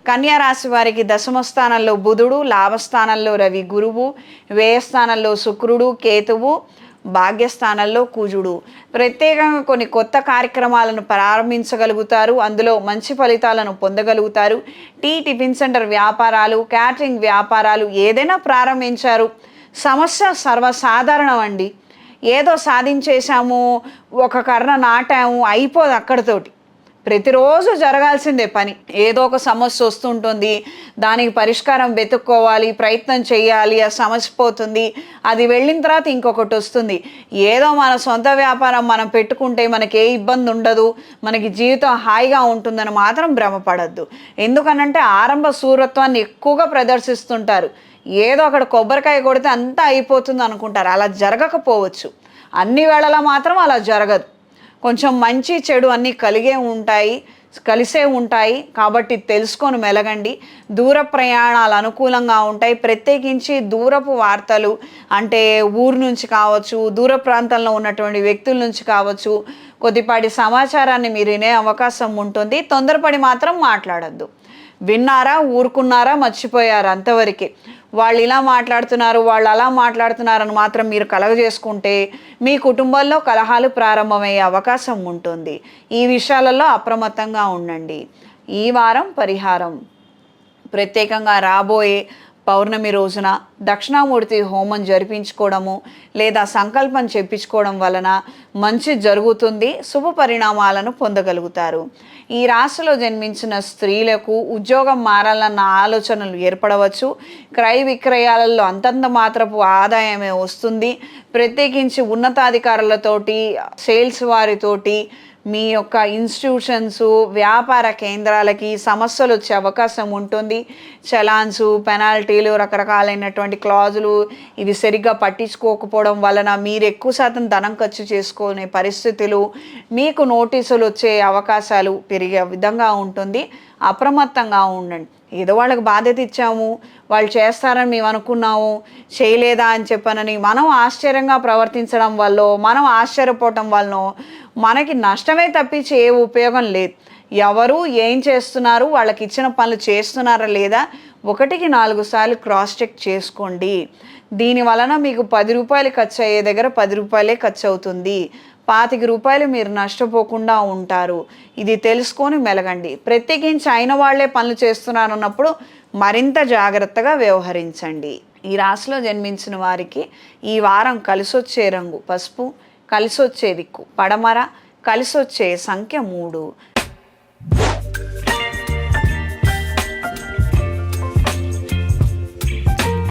కన్యా రాశి వారికి దశమ స్థానంలో బుధుడు, లాభస్థానంలో రవి, గురువు, వ్యయస్థానంలో శుక్రుడు, కేతువు, భాగ్యస్థానంలో కుజుడు. ప్రత్యేకంగా కొన్ని కొత్త కార్యక్రమాలను ప్రారంభించగలుగుతారు, అందులో మంచి ఫలితాలను పొందగలుగుతారు. టిఫిన్ సెంటర్ వ్యాపారాలు, క్యాటరింగ్ వ్యాపారాలు ఏదైనా ప్రారంభించారు, సమస్య సర్వసాధారణం అండి. ఏదో సాధించేశాము, ఒక కర్ర నాటాము, అయిపోదు అక్కడితోటి. ప్రతిరోజు జరగాల్సిందే పని. ఏదో ఒక సమస్య వస్తుంటుంది, దానికి పరిష్కారం వెతుక్కోవాలి, ప్రయత్నం చేయాలి, ఆ సమస్య పోతుంది, అది వెళ్ళిన తర్వాత ఇంకొకటి వస్తుంది. ఏదో మన సొంత వ్యాపారం మనం పెట్టుకుంటే మనకి ఏ ఇబ్బంది ఉండదు, మనకి జీవితం హాయిగా ఉంటుందని మాత్రం భ్రమపడద్దు. ఎందుకనంటే ఆరంభ శూరత్వాన్ని ఎక్కువగా ప్రదర్శిస్తుంటారు. ఏదో అక్కడ కొబ్బరికాయ కొడితే అంతా అయిపోతుంది అనుకుంటారు. అలా జరగకపోవచ్చు, అన్ని వేళలా మాత్రం అలా జరగదు. కొంచెం మంచి చెడు అన్నీ కలిసే ఉంటాయి. కాబట్టి తెలుసుకొని మెలగండి. దూర ప్రయాణాలు అనుకూలంగా ఉంటాయి. ప్రత్యేకించి దూరపు వార్తలు అంటే ఊరు నుంచి కావచ్చు, దూర ప్రాంతంలో ఉన్నటువంటి వ్యక్తుల నుంచి కావచ్చు, కొద్దిపాటి సమాచారాన్ని మీరు వినే అవకాశం ఉంటుంది. తొందరపడి మాత్రం మాట్లాడద్దు. విన్నారా, ఊరుకున్నారా, మర్చిపోయారు, అంతవరకే. వాళ్ళు ఇలా మాట్లాడుతున్నారు, వాళ్ళు అలా మాట్లాడుతున్నారని మాత్రం మీరు కలగజేసుకుంటే మీ కుటుంబంలో కలహాలు ప్రారంభమయ్యే అవకాశం ఉంటుంది. ఈ విషయాలలో అప్రమత్తంగా ఉండండి. ఈ వారం పరిహారం ప్రత్యేకంగా రాబోయే పౌర్ణమి రోజున దక్షిణామూర్తి హోమం జరిపించుకోవడము లేదా సంకల్పం చెప్పించుకోవడం వలన మంచి జరుగుతుంది, శుభ పరిణామాలను పొందగలుగుతారు. ఈ రాశిలో జన్మించిన స్త్రీలకు ఉద్యోగం మారాలన్న ఆలోచనలు ఏర్పడవచ్చు. క్రయ విక్రయాలలో అంతంత మాత్రపు ఆదాయమే వస్తుంది. ప్రత్యేకించి ఉన్నతాధికారులతోటి, సేల్స్ వారితోటి, మీ యొక్క ఇన్స్టిట్యూషన్స్, వ్యాపార కేంద్రాలకి సమస్యలు వచ్చే అవకాశం ఉంటుంది. చలాన్సు, పెనాల్టీలు, రకరకాలైనటువంటి క్లాజులు ఇవి సరిగ్గా పట్టించుకోకపోవడం వలన మీరు ఎక్కువ శాతం ధనం ఖర్చు చేసుకునే పరిస్థితులు, మీకు నోటీసులు వచ్చే అవకాశాలు పెరిగే విధంగా ఉంటుంది. అప్రమత్తంగా ఉండండి. ఏదో వాళ్ళకి బాధ్యత ఇచ్చాము, వాళ్ళు చేస్తారని మేము అనుకున్నాము, చేయలేదా అని చెప్పనని మనం ఆశ్చర్యంగా ప్రవర్తించడం వల్ల, మనం ఆశ్చర్యపోవటం వలన మనకి నష్టమే తప్పించి ఏ ఉపయోగం లేదు. ఎవరు ఏం చేస్తున్నారు, వాళ్ళకి ఇచ్చిన పనులు చేస్తున్నారా లేదా 1కి 4 సార్లు క్రాస్ చెక్ చేసుకోండి. దీని వలన మీకు 10 రూపాయలు ఖర్చు అయ్యే దగ్గర 10 రూపాయలే ఖర్చు అవుతుంది. 25 రూపాయలు మీరు నష్టపోకుండా ఉంటారు. ఇది తెలుసుకొని మెలగండి. ప్రత్యేకించి అయిన వాళ్లే పనులు చేస్తున్నారు అన్నప్పుడు మరింత జాగ్రత్తగా వ్యవహరించండి. ఈ రాశిలో జన్మించిన వారికి ఈ వారం కలిసొచ్చే రంగు పసుపు, కలిసొచ్చే దిక్కు పడమర, కలిసొచ్చే సంఖ్య 3.